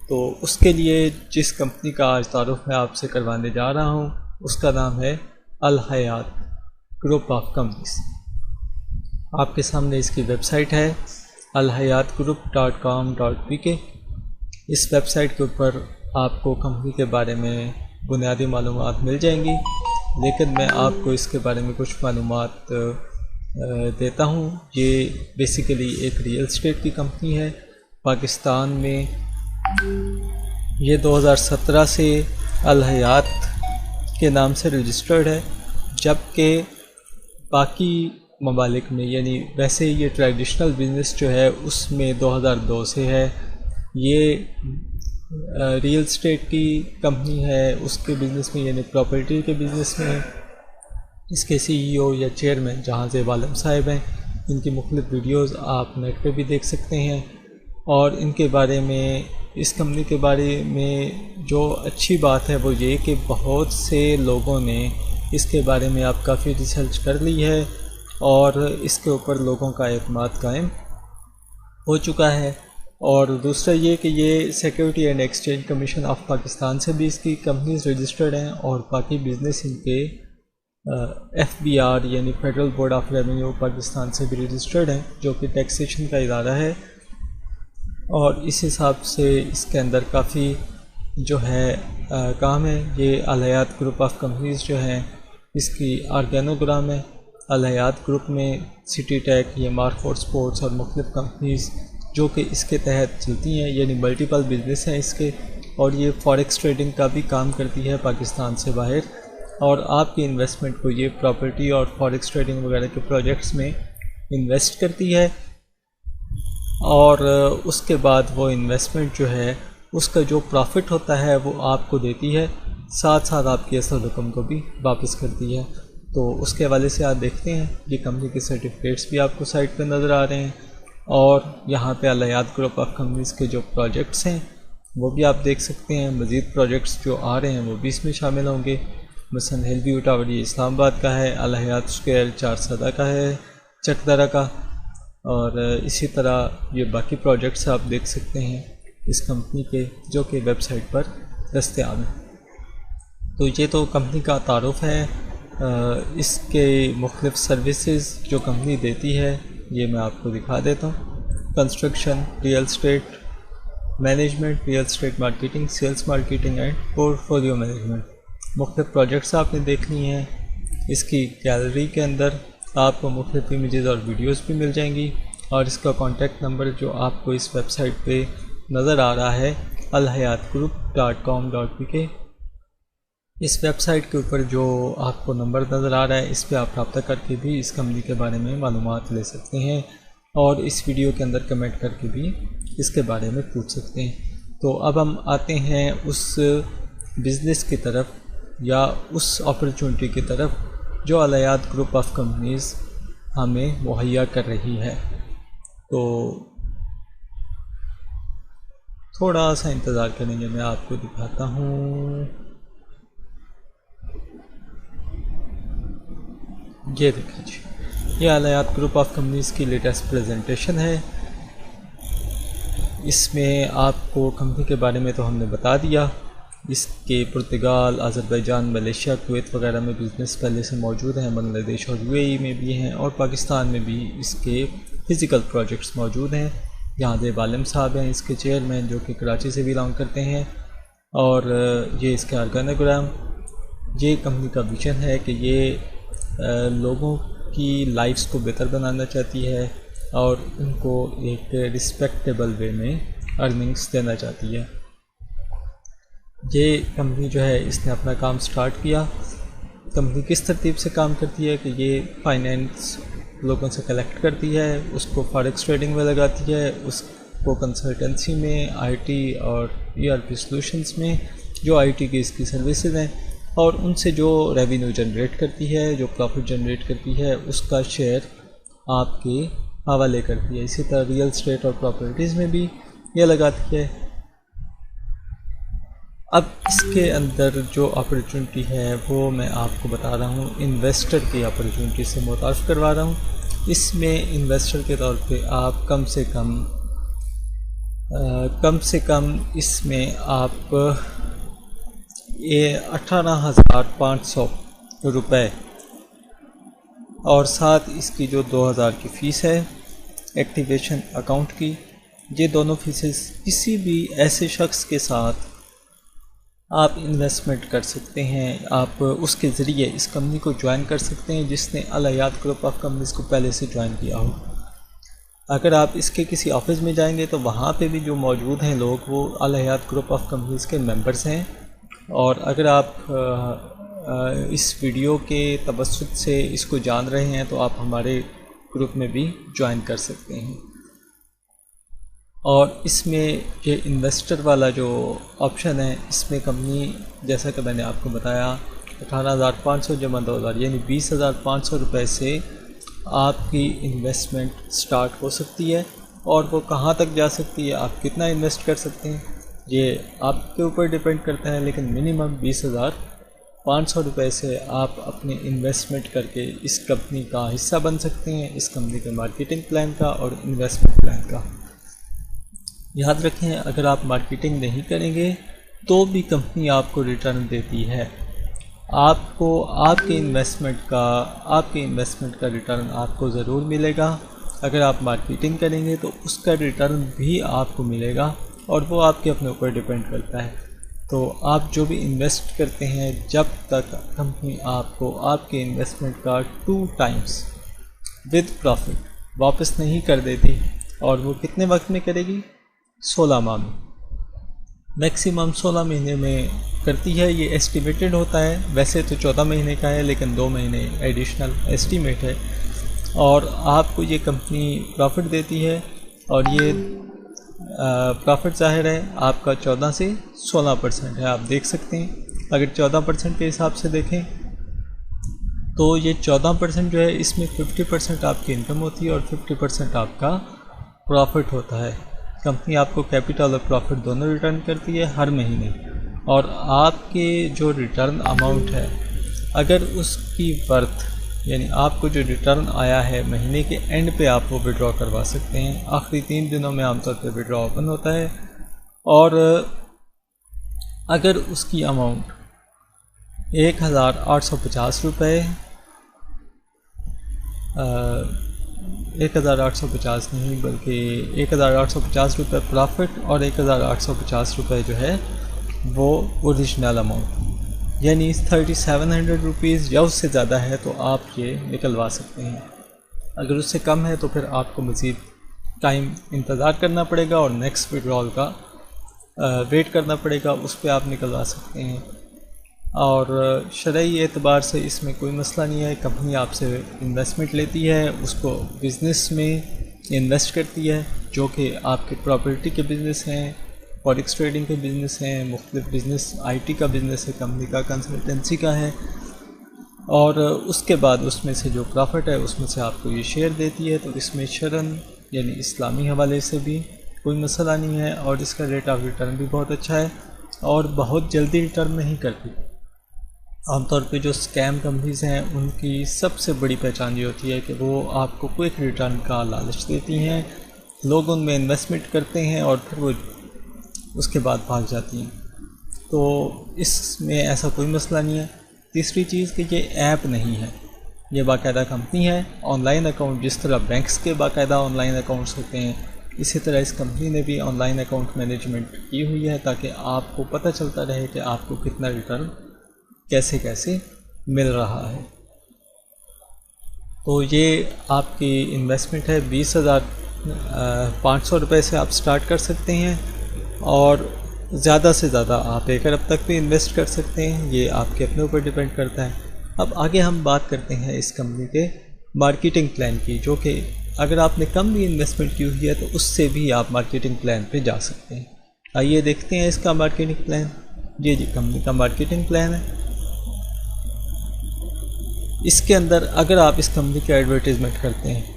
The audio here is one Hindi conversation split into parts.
तो उसके लिए जिस कंपनी का आज तारुफ मैं आपसे करवाने जा रहा हूँ उसका नाम है अल हयात ग्रुप ऑफ कंपनीज। आपके सामने इसकी वेबसाइट है alhayatgroup.com.pk। इस वेबसाइट के ऊपर आपको कंपनी के बारे में बुनियादी मालूमात मिल जाएंगी, लेकिन मैं आपको इसके बारे में कुछ मालूमात देता हूँ। ये बेसिकली एक रियल एस्टेट की कंपनी है पाकिस्तान में। ये 2017 से अल हयात के नाम से रजिस्टर्ड है, जबकि बाकी ममालिक में यानी वैसे ये ट्रेडिशनल बिज़नेस जो है उसमें 2002 से है। ये रियल एस्टेट की कंपनी है, उसके बिज़नेस में यानी प्रॉपर्टी के बिज़नेस में इसके CEO या चेयरमैन जहांज़ेब आलम साहिब हैं। इनकी मुख्तलिफ़ वीडियोज़ आप नेट पे भी देख सकते हैं। और इनके बारे में, इस कंपनी के बारे में जो अच्छी बात है वो ये कि बहुत से लोगों ने इसके बारे में आप काफ़ी रिसर्च कर ली है और इसके ऊपर लोगों का एतमाद कायम हो चुका है। और दूसरा ये कि ये security and exchange commission of Pakistan से भी इसकी कंपनीज रजिस्टर्ड हैं और बाकी बिज़नेस इनके FBR यानी federal board of revenue Pakistan से भी रजिस्टर्ड हैं, जो कि टैक्सेशन का इदारा है। और इस हिसाब से इसके अंदर काफ़ी जो है काम है। ये अल हयात ग्रुप ऑफ कंपनीज जो हैं इसकी ऑर्गेनोग्राम है। अल हयात ग्रुप में सिटी टेक, ये मार्कफोर्ड स्पोर्ट्स और मुख्तलिफ़ कंपनीज़ जो कि इसके तहत चलती हैं, यानी मल्टीपल बिजनेस हैं इसके। और ये फॉरेक्स ट्रेडिंग का भी काम करती है पाकिस्तान से बाहर, और आपकी इन्वेस्टमेंट को ये प्रॉपर्टी और फॉरेक्स ट्रेडिंग वगैरह के प्रोजेक्ट्स में इन्वेस्ट करती है। और उसके बाद वो इन्वेस्टमेंट जो है उसका जो प्रॉफिट होता है वो आपको देती है, साथ साथ आपकी असल रकम को भी वापस करती है। तो उसके हवाले से आप देखते हैं, ये कंपनी के सर्टिफिकेट्स भी आपको साइट पे नज़र आ रहे हैं। और यहाँ पे अल हयात ग्रुप ऑफ कंपनीज़ के जो प्रोजेक्ट्स हैं वो भी आप देख सकते हैं। मज़ीद प्रोजेक्ट्स जो आ रहे हैं वो भी इसमें शामिल होंगे। मसलन हिलव्यू टावर ये इस्लामाबाद का है, अल हयात स्क्वायर चारसदा का है चकदरा का, और इसी तरह ये बाकी प्रोजेक्ट्स आप देख सकते हैं इस कंपनी के, जो कि वेबसाइट पर दस्तयाब हैं। तो ये तो कंपनी का तारुफ है। इसके मुख्तलिफ़ सर्विसेज जो कंपनी देती है ये मैं आपको दिखा देता हूँ। Construction, real estate management, real estate marketing, sales marketing and portfolio management. मुख्तलिफ़ प्रोजेक्ट्स आपने देख ली हैं। इसकी गैलरी के अंदर आपको मुख्तलिफ़ इमेजेस और वीडियोस भी मिल जाएंगी। और इसका कॉन्टैक्ट नंबर जो आपको इस वेबसाइट पे नज़र आ रहा है alhayatgroup.com.pk, इस वेबसाइट के ऊपर जो आपको नंबर नज़र आ रहा है इस पर आप रब्ता करके भी इस कंपनी के बारे में मालूमात ले सकते हैं और इस वीडियो के अंदर कमेंट करके भी इसके बारे में पूछ सकते हैं। तो अब हम आते हैं उस बिज़नेस की तरफ या उस अपॉर्चुनिटी की तरफ जो अल हयात ग्रुप ऑफ कंपनीज़ हमें मुहैया कर रही है। तो थोड़ा सा इंतज़ार करेंगे, मैं आपको दिखाता हूँ। ये देखिए जी, ये अल हयात ग्रुप ऑफ कंपनीज़ की लेटेस्ट प्रेजेंटेशन है। इसमें आपको कंपनी के बारे में तो हमने बता दिया। इसके पुर्तगाल, अज़रबैजान, मलेशिया, कुवैत वगैरह में बिज़नेस पहले से मौजूद हैं। बांग्लादेश और UAE में भी हैं और पाकिस्तान में भी इसके फ़िज़िकल प्रोजेक्ट्स मौजूद हैं। जहांज़ेब आलम साहब हैं इसके चेयरमैन, जो कि कराची से बिलोंग करते हैं। और ये इसके ऑर्गेनोग्राम, ये कंपनी का विजन है कि ये लोगों की लाइफ्स को बेहतर बनाना चाहती है और उनको एक रिस्पेक्टेबल वे में अर्निंग्स देना चाहती है। ये कंपनी जो है इसने अपना काम स्टार्ट किया। कंपनी किस तरतीब से काम करती है कि ये फाइनेंस लोगों से कलेक्ट करती है, उसको फॉरेक्स ट्रेडिंग में लगाती है, उसको कंसल्टेंसी में, IT और ERP सॉल्यूशंस में जो IT की इसकी सर्विसेज हैं, और उनसे जो रेवेन्यू जनरेट करती है, जो प्रॉफिट जनरेट करती है, उसका शेयर आपके हवाले करती है। इसी तरह रियल एस्टेट और प्रॉपर्टीज़ में भी ये लगाती है। अब इसके अंदर जो अपॉर्चुनिटी है वो मैं आपको बता रहा हूँ, इन्वेस्टर की अपॉर्चुनिटी से मुतारिफ़ करवा रहा हूँ। इसमें इन्वेस्टर के तौर पे आप कम से कम कम से कम इसमें आप ये 18,500 रुपये और साथ इसकी जो 2,000 की फ़ीस है एक्टिवेशन अकाउंट की, ये दोनों फीसेस किसी भी ऐसे शख्स के साथ आप इन्वेस्टमेंट कर सकते हैं। आप उसके ज़रिए इस कंपनी को ज्वाइन कर सकते हैं जिसने अल हयात ग्रुप ऑफ कंपनीज़ को पहले से ज्वाइन किया हो। अगर आप इसके किसी ऑफिस में जाएंगे तो वहाँ पे भी जो मौजूद हैं लोग वो अल हयात ग्रुप ऑफ कंपनीज़ के मेंबर्स हैं। और अगर आप इस वीडियो के तवज्जुद से इसको जान रहे हैं तो आप हमारे ग्रुप में भी ज्वाइन कर सकते हैं। और इसमें ये इन्वेस्टर वाला जो ऑप्शन है, इसमें कंपनी जैसा कि मैंने आपको बताया 18,500 जमा 2,000 यानी 20,500 रुपये से आपकी इन्वेस्टमेंट स्टार्ट हो सकती है। और वो कहाँ तक जा सकती है, आप कितना इन्वेस्ट कर सकते हैं, ये आपके ऊपर डिपेंड करता है। लेकिन मिनिमम 20,500 रुपये से आप अपने इन्वेस्टमेंट करके इस कंपनी का हिस्सा बन सकते हैं, इस कंपनी के मार्केटिंग प्लान का और इन्वेस्टमेंट प्लान का। याद रखें, अगर आप मार्केटिंग नहीं करेंगे तो भी कंपनी आपको रिटर्न देती है। आपको आपके इन्वेस्टमेंट का रिटर्न आपको ज़रूर मिलेगा। अगर आप मार्केटिंग करेंगे तो उसका रिटर्न भी आपको मिलेगा और वो आपके अपने ऊपर डिपेंड करता है। तो आप जो भी इन्वेस्ट करते हैं, जब तक कंपनी आपको आपके इन्वेस्टमेंट का 2 टाइम्स विद प्रॉफिट वापस नहीं कर देती, और वो कितने वक्त में करेगी, 16 माह में, मैक्सिमम 16 महीने में करती है। ये एस्टिमेटेड होता है, वैसे तो 14 महीने का है लेकिन 2 महीने एडिशनल एस्टिमेट है। और आपको ये कंपनी प्रॉफिट देती है और ये प्रॉफिट ज़ाहिर है आपका 14 से 16% है। आप देख सकते हैं, अगर 14% के हिसाब से देखें तो ये 14% जो है, इसमें 50% आपकी इनकम होती है और 50% आपका प्रॉफिट होता है। कंपनी आपको कैपिटल और प्रॉफिट दोनों रिटर्न करती है हर महीने। और आपके जो रिटर्न अमाउंट है, अगर उसकी वर्थ यानी आपको जो रिटर्न आया है महीने के एंड पे आप वो विड्रॉ करवा सकते हैं। आखिरी 3 दिनों में आमतौर पे विड्रॉ ओपन होता है। और अगर उसकी अमाउंट 1,850 रुपये 1,850 नहीं बल्कि 1,850 रुपये प्रॉफिट और 1,850 रुपये जो है वो ओरिजिनल अमाउंट, यानी 3,700 रुपीज़ या उससे ज़्यादा है तो आप ये निकलवा सकते हैं। अगर उससे कम है तो फिर आपको मज़ीद टाइम इंतज़ार करना पड़ेगा और नेक्स्ट विड्रॉल का वेट करना पड़ेगा, उस पर आप निकलवा सकते हैं। और शरई एतबार से इसमें कोई मसला नहीं है। कंपनी आपसे इन्वेस्टमेंट लेती है, उसको बिज़नेस में इन्वेस्ट करती है, जो कि आपके प्रॉपर्टी के बिज़नेस हैं, फॉरेक्स ट्रेडिंग के बिज़नेस हैं, मुख्तलिफ बिज़नेस, IT का बिज़नेस है, कंपनी का कंसल्टेंसी का है। और उसके बाद उसमें से जो प्रॉफिट है उसमें से आपको ये शेयर देती है। तो इसमें शरन यानी इस्लामी हवाले से भी कोई मसला नहीं है और इसका रेट ऑफ रिटर्न भी बहुत अच्छा है और बहुत जल्दी रिटर्न नहीं करती। आमतौर पे जो स्कैम कंपनीज़ हैं उनकी सबसे बड़ी पहचान ये होती है कि वो आपको क्विक रिटर्न का लालच देती हैं, लोग उनमें इन्वेस्टमेंट करते हैं और फिर वो उसके बाद भाग जाती हैं। तो इसमें ऐसा कोई मसला नहीं है। तीसरी चीज़ कि ये ऐप नहीं है, ये बाकायदा कंपनी है। ऑनलाइन अकाउंट, जिस तरह बैंक्स के बाकायदा ऑनलाइन अकाउंट्स होते हैं, इसी तरह इस कंपनी ने भी ऑनलाइन अकाउंट मैनेजमेंट की हुई है ताकि आपको पता चलता रहे कि आपको कितना रिटर्न कैसे कैसे मिल रहा है। तो ये आपकी इन्वेस्टमेंट है, 20,500 रुपये से आप स्टार्ट कर सकते हैं और ज़्यादा से ज़्यादा आप 1 अरब तक भी इन्वेस्ट कर सकते हैं। ये आपके अपने ऊपर डिपेंड करता है। अब आगे हम बात करते हैं इस कंपनी के मार्केटिंग प्लान की, जो कि अगर आपने कम भी इन्वेस्टमेंट की हुई है तो उससे भी आप मार्केटिंग प्लान पे जा सकते हैं। आइए देखते हैं इसका मार्केटिंग प्लान। ये जी कंपनी का मार्केटिंग प्लान है। इसके अंदर अगर आप इस कंपनी के एडवर्टीज़मेंट करते हैं,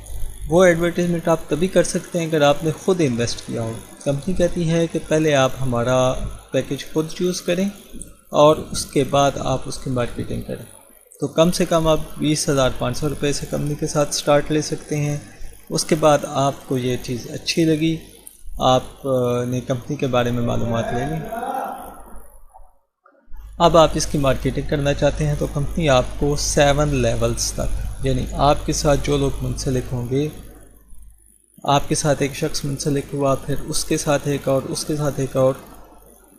वो एडवर्टीज़मेंट आप तभी कर सकते हैं अगर आपने ख़ुद इन्वेस्ट किया हो। कंपनी कहती है कि पहले आप हमारा पैकेज खुद चूज़ करें और उसके बाद आप उसकी मार्केटिंग करें। तो कम से कम आप 20,500 रुपये से कंपनी के साथ स्टार्ट ले सकते हैं। उसके बाद आपको ये चीज़ अच्छी लगी आपने कंपनी के बारे में मालूमात ले ली। अब आप इसकी मार्केटिंग करना चाहते हैं तो कंपनी आपको 7 लेवल्स तक, यानी आपके साथ जो लोग मुंसलिक होंगे, आपके साथ एक शख्स मुंसलिक हुआ, फिर उसके साथ एक और, उसके साथ एक और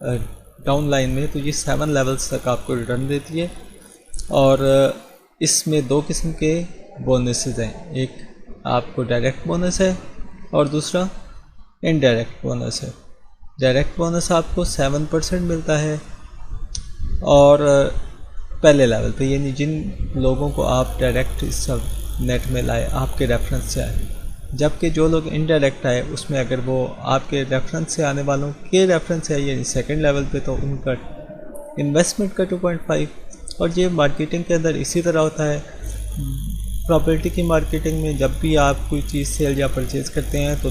डाउन लाइन में, तो ये 7 लेवल्स तक आपको रिटर्न देती है। और इसमें 2 किस्म के बोनसेस हैं, एक आपको डायरेक्ट बोनस है और दूसरा इनडायरेक्ट बोनस है। डायरेक्ट बोनस आपको 7% मिलता है और पहले लेवल पे, यानी जिन लोगों को आप डायरेक्ट इस सब नेट में लाए आपके रेफरेंस से आए, जबकि जो लोग इनडायरेक्ट आए उसमें अगर वो आपके रेफरेंस से आने वालों के रेफरेंस से आए यानी सेकंड लेवल पे, तो उनका इन्वेस्टमेंट का 2.5। और ये मार्केटिंग के अंदर इसी तरह होता है। प्रॉपर्टी की मार्केटिंग में जब भी आप कोई चीज़ सेल या परचेज़ करते हैं तो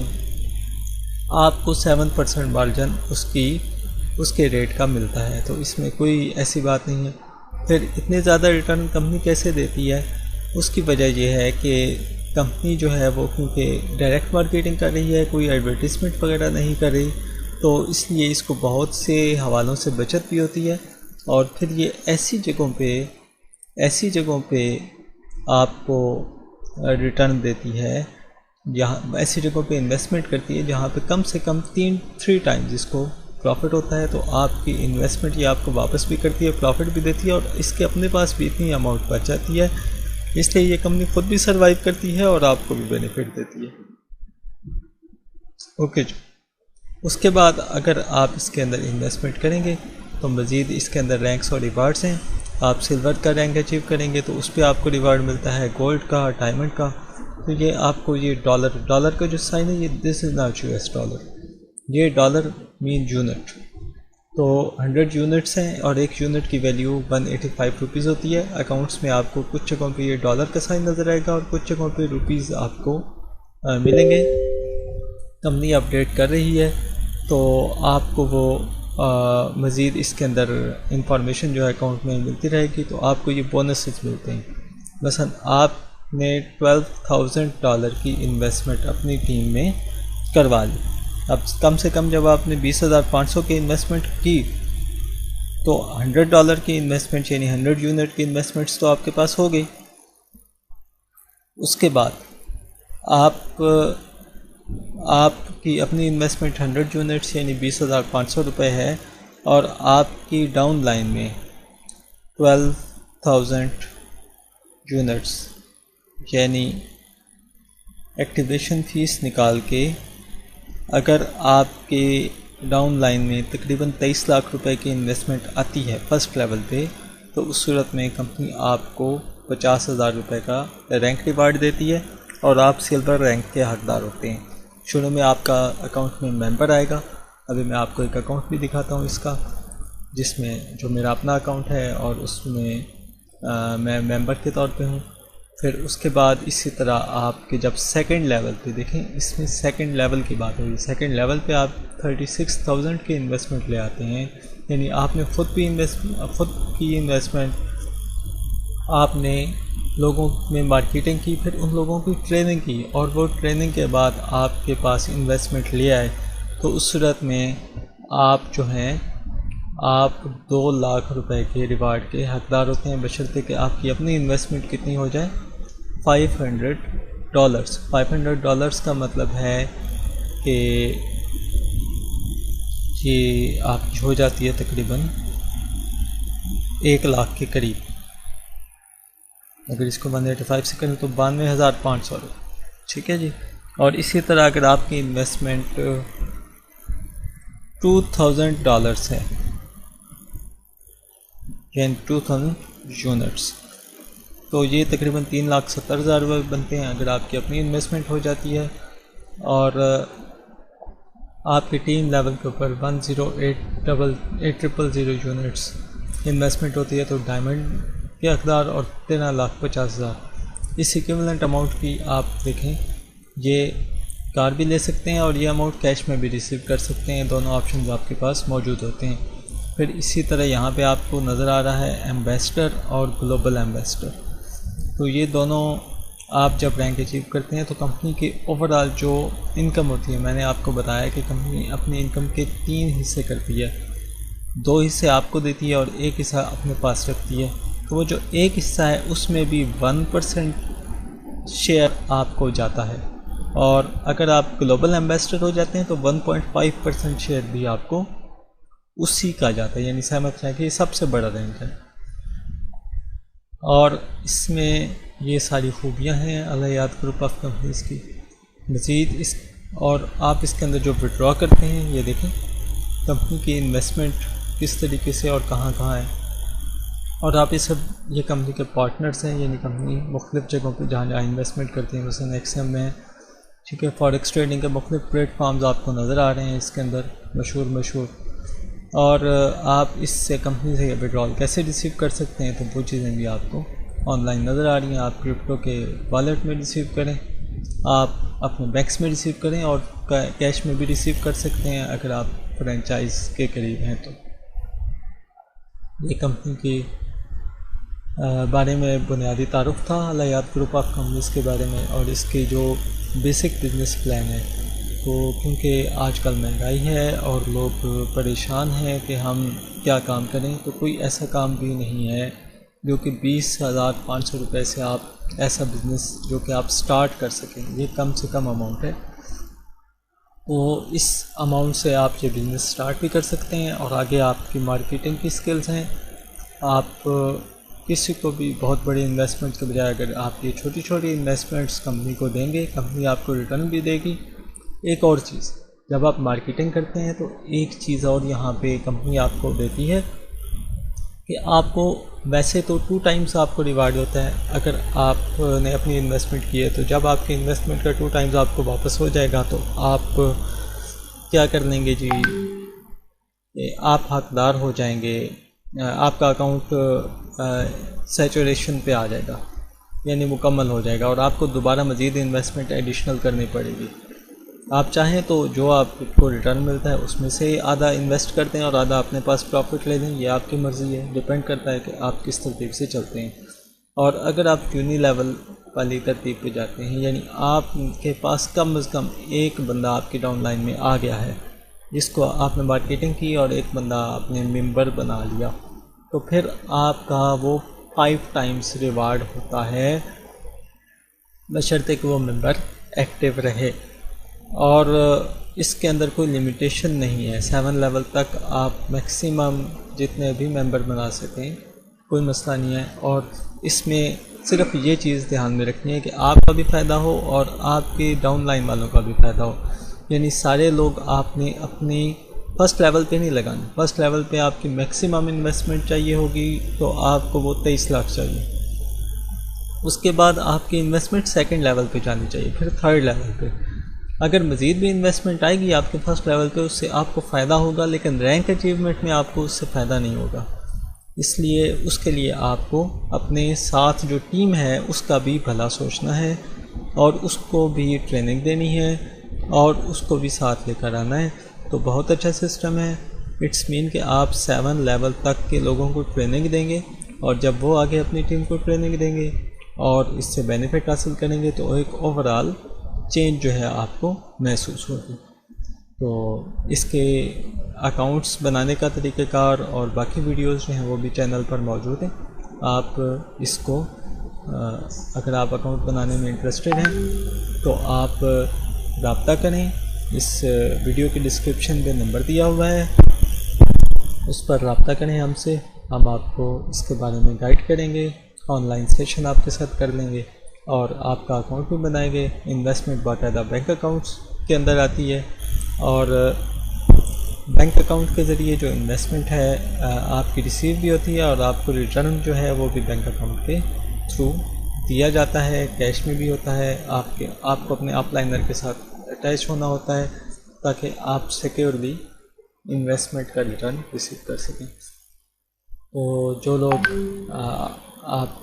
आपको 7% मार्जिन उसके रेट का मिलता है, तो इसमें कोई ऐसी बात नहीं है। फिर इतने ज़्यादा रिटर्न कंपनी कैसे देती है, उसकी वजह यह है कि कंपनी जो है वो क्योंकि डायरेक्ट मार्केटिंग कर रही है, कोई एडवर्टीज़मेंट वगैरह नहीं कर रही, तो इसलिए इसको बहुत से हवालों से बचत भी होती है। और फिर ये ऐसी जगहों पे आपको रिटर्न देती है, जहाँ ऐसी जगहों पे इन्वेस्टमेंट करती है जहाँ पे कम से कम 3 टाइम्स इसको प्रॉफिट होता है। तो आपकी इन्वेस्टमेंट ये आपको वापस भी करती है, प्रॉफिट भी देती है, और इसके अपने पास भी इतनी अमाउंट बच जाती है, इसलिए ये कंपनी खुद भी सर्वाइव करती है और आपको भी बेनिफिट देती है। ओके जी। उसके बाद अगर आप इसके अंदर इन्वेस्टमेंट करेंगे तो मज़ीद इसके अंदर रैंक्स और रिवार्ड्स हैं। आप सिल्वर का रैंक अचीव करेंगे तो उस पर आपको रिवार्ड मिलता है, गोल्ड का, डायमंड का। तो ये आपको ये डॉलर का जो साइन है, ये this is not US dollar, ये डॉलर मीन यूनिट। तो 100 यूनिट्स हैं और एक यूनिट की वैल्यू 185 रुपीज़ होती है। अकाउंट्स में आपको कुछ जगहों पे ये डॉलर का साइन नज़र आएगा और कुछ जगहों पे रुपीज़ आपको मिलेंगे। कंपनी अपडेट कर रही है तो आपको वो मज़ीद इसके अंदर इंफॉर्मेशन जो है अकाउंट में मिलती रहेगी, तो आपको ये बोनसेस मिलते हैं। मसलन आपने $12,000 की इन्वेस्टमेंट अपनी टीम में करवा ली। अब कम से कम जब आपने 20,500 की इन्वेस्टमेंट की तो $100 की इन्वेस्टमेंट यानी 100 यूनिट की इन्वेस्टमेंट्स तो आपके पास हो गई। उसके बाद आपकी अपनी इन्वेस्टमेंट 100 यूनिट्स यानी 20,500 रुपये है और आपकी डाउन लाइन में 12,000 यूनिट्स यानी एक्टिवेशन फ़ीस निकाल के अगर आपके डाउन लाइन में तकरीबन 23 लाख रुपए की इन्वेस्टमेंट आती है फर्स्ट लेवल पे, तो उस सूरत में कंपनी आपको 50,000 रुपये का रैंक रिवार्ड देती है और आप सिल्वर रैंक के हकदार होते हैं। शुरू में आपका अकाउंट में मेंबर आएगा। अभी मैं आपको एक अकाउंट भी दिखाता हूँ इसका, जिसमें जो मेरा अपना अकाउंट है और उसमें मैं मेंबर के तौर पे हूँ। फिर उसके बाद इसी तरह आपके जब सेकंड लेवल पे देखें, इसमें सेकंड लेवल की बात होगी। सेकंड लेवल पे आप 36,000 की इन्वेस्टमेंट ले आते हैं, यानी आपने खुद की इन्वेस्टमेंट, आपने लोगों में मार्केटिंग की, फिर उन लोगों की ट्रेनिंग की और वो ट्रेनिंग के बाद आपके पास इन्वेस्टमेंट ले आए, तो उस सूरत में आप जो हैं आप 2 लाख रुपए के रिवार्ड के हकदार होते हैं, बशर्ते कि आपकी अपनी इन्वेस्टमेंट कितनी हो जाए, $500। $500 का मतलब है कि ये आपकी हो जाती है तकरीबन 1 लाख के करीब। अगर इसको 185 से करें तो 92,500 रुपये, ठीक है जी। और इसी तरह अगर आपकी इन्वेस्टमेंट $2,000 है यानी 2,000 यूनिट्स, तो ये तकरीबन 3,70,000 रुपये बनते हैं अगर आपकी अपनी इन्वेस्टमेंट हो जाती है। और आपकी टीम लेवल के ऊपर 108,000 यूनिट्स इन्वेस्टमेंट होती है, तो डायमंड के हकदार और 13,50,000 इस इक्विवेलेंट अमाउंट की आप देखें, ये कार भी ले सकते हैं और ये अमाउंट कैश में भी रिसीव कर सकते हैं। दोनों ऑप्शन आपके पास मौजूद होते हैं। फिर इसी तरह यहाँ पे आपको नज़र आ रहा है एम्बेसडर और ग्लोबल एम्बेसडर, तो ये दोनों आप जब रैंक अचीव करते हैं तो कंपनी की ओवरऑल जो इनकम होती है, मैंने आपको बताया कि कंपनी अपनी इनकम के 3 हिस्से करती है, 2 हिस्से आपको देती है और 1 हिस्सा अपने पास रखती है। तो वो जो 1 हिस्सा है उसमें भी 1% शेयर आपको जाता है, और अगर आप ग्लोबल एम्बेसडर हो जाते हैं तो 1.5% शेयर भी आपको उसी का जाता है। यानी समझ रहे हैं कि ये सबसे बड़ा रैंक है, और इसमें ये सारी खूबियाँ हैं अल हयात ग्रुप ऑफ कंपनीज़ की। मज़ीद इस और आप इसके अंदर जो विड्रॉ करते हैं, ये देखें कंपनी की इन्वेस्टमेंट किस तरीके से और कहाँ कहाँ है, और आप ये कंपनी के पार्टनर्स हैं, यानी कंपनी मुख्तलिफ़ जगहों पर जहाँ जहाँ इन्वेस्टमेंट करती हैं, जैसे एक्सएम में, ठीक है, फॉरेक्स ट्रेडिंग के मुख्तलिफ़ प्लेटफॉर्म्स आपको नज़र आ रहे हैं इसके अंदर मशहूर, और आप इससे कंपनी से विड्रॉल कैसे रिसीव कर सकते हैं, तो वो चीज़ें भी आपको ऑनलाइन नज़र आ रही हैं। आप क्रिप्टो के वॉलेट में रिसीव करें, आप अपने बैंक्स में रिसीव करें, और कैश में भी रिसीव कर सकते हैं अगर आप फ्रेंचाइज के करीब हैं। तो ये कंपनी के बारे में बुनियादी तारुफ था अल हयात ग्रुप ऑफ कंपनीज़ के बारे में, और इसके जो बेसिक बिजनेस प्लान है। तो क्योंकि आजकल महंगाई है और लोग परेशान हैं कि हम क्या काम करें, तो कोई ऐसा काम भी नहीं है जो कि 20,500 रुपये से आप ऐसा बिज़नेस जो कि आप स्टार्ट कर सकें, ये कम से कम अमाउंट है। तो इस अमाउंट से आप ये बिज़नेस स्टार्ट भी कर सकते हैं, और आगे आपकी मार्केटिंग की स्किल्स हैं। आप किसी को भी बहुत बड़ी इन्वेस्टमेंट के बजाय अगर आप ये छोटी छोटी इन्वेस्टमेंट्स कंपनी को देंगे, कंपनी आपको रिटर्न भी देगी। एक और चीज़, जब आप मार्केटिंग करते हैं तो एक चीज़ और यहाँ पे कंपनी आपको देती है कि आपको वैसे तो 2 टाइम्स आपको रिवार्ड होता है अगर आपने अपनी इन्वेस्टमेंट की है, तो जब आपकी इन्वेस्टमेंट का 2 टाइम्स आपको वापस हो जाएगा तो आप क्या कर लेंगे जी, आप हकदार हो जाएंगे, आपका अकाउंट सैचुरेशन पे आ जाएगा, यानी मुकम्मल हो जाएगा, और आपको दोबारा मज़ीद इन्वेस्टमेंट एडिशनल करनी पड़ेगी। आप चाहें तो जो आपको रिटर्न मिलता है उसमें से आधा इन्वेस्ट करते हैं और आधा अपने पास प्रॉफिट ले दें, ये आपकी मर्ज़ी है, डिपेंड करता है कि आप किस तरतीब से चलते हैं। और अगर आप यूनी लेवल वाली तरतीब पे जाते हैं, यानी आपके पास कम से कम एक बंदा आपकी डाउन लाइन में आ गया है जिसको आपने मार्केटिंग की और एक बंदा आपने मेंबर बना लिया, तो फिर आपका वो 5 टाइम्स रिवार्ड होता है, बशर्ते कि वो मेंबर एक्टिव रहे। और इसके अंदर कोई लिमिटेशन नहीं है, 7 लेवल तक आप मैक्सिमम जितने भी मेंबर बना सकें, कोई मसला नहीं है। और इसमें सिर्फ ये चीज़ ध्यान में रखनी है कि आपका भी फ़ायदा हो और आपके डाउन लाइन वालों का भी फ़ायदा हो, यानी सारे लोग आपने अपनी फ़र्स्ट लेवल पे नहीं लगानी। फ़र्स्ट लेवल पे आपकी मैक्सिमम इन्वेस्टमेंट चाहिए होगी, तो आपको वो 23 लाख चाहिए। उसके बाद आपकी इन्वेस्टमेंट सेकंड लेवल पे जानी चाहिए, फिर थर्ड लेवल पे। अगर मज़ीद भी इन्वेस्टमेंट आएगी आपके फर्स्ट लेवल पे, उससे आपको फ़ायदा होगा, लेकिन रैंक अचीवमेंट में आपको उससे फ़ायदा नहीं होगा। इसलिए उसके लिए आपको अपने साथ जो टीम है उसका भी भला सोचना है, और उसको भी ट्रेनिंग देनी है, और उसको भी साथ लेकर आना है। तो बहुत अच्छा सिस्टम है। इट्स मीन कि आप 7 लेवल तक के लोगों को ट्रेनिंग देंगे, और जब वो आगे अपनी टीम को ट्रेनिंग देंगे और इससे बेनिफिट हासिल करेंगे, तो एक ओवरऑल चेंज जो है आपको महसूस होगी। तो इसके अकाउंट्स बनाने का तरीक़ाकार और बाकी वीडियोस जो हैं वो भी चैनल पर मौजूद हैं। आप इसको अगर आप अकाउंट बनाने में इंटरेस्टेड हैं तो आप रब्ता करें। इस वीडियो के डिस्क्रिप्शन में नंबर दिया हुआ है, उस पर रब्ता करें हमसे, हम आपको इसके बारे में गाइड करेंगे, ऑनलाइन सेशन आपके साथ कर लेंगे और आपका अकाउंट भी बनाएंगे। इन्वेस्टमेंट बाकायदा बैंक अकाउंट्स के अंदर आती है, और बैंक अकाउंट के ज़रिए जो इन्वेस्टमेंट है आपकी रिसीव भी होती है, और आपको रिटर्न जो है वो भी बैंक अकाउंट के थ्रू दिया जाता है, कैश में भी होता है। आपको अपने अपलाइनर के साथ अटैच होना होता है ताकि आप सिक्योरली इन्वेस्टमेंट का रिटर्न रिसीव कर सकें। तो जो लोग आप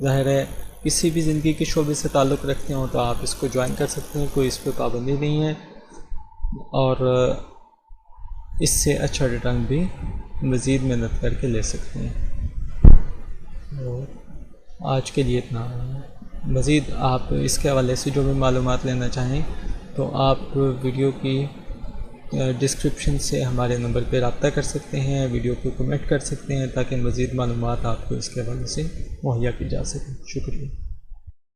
ज़ाहिर है किसी भी ज़िंदगी के शोबे से ताल्लुक़ रखते हो तो आप इसको ज्वाइन कर सकते हैं, कोई इस पर पाबंदी नहीं है, और इससे अच्छा रिटर्न भी मज़ीद मेहनत करके ले सकते हैं। तो आज के लिए इतना। मज़ीद आप इसके हवाले से जो भी मालूमात लेना चाहें तो आप वीडियो की डिस्क्रिप्शन से हमारे नंबर पर रब्ता कर सकते हैं, वीडियो को कमेंट कर सकते हैं ताकि मज़ीद मालूमात आपको इसके हवाले से मुहैया की जा सके। शुक्रिया।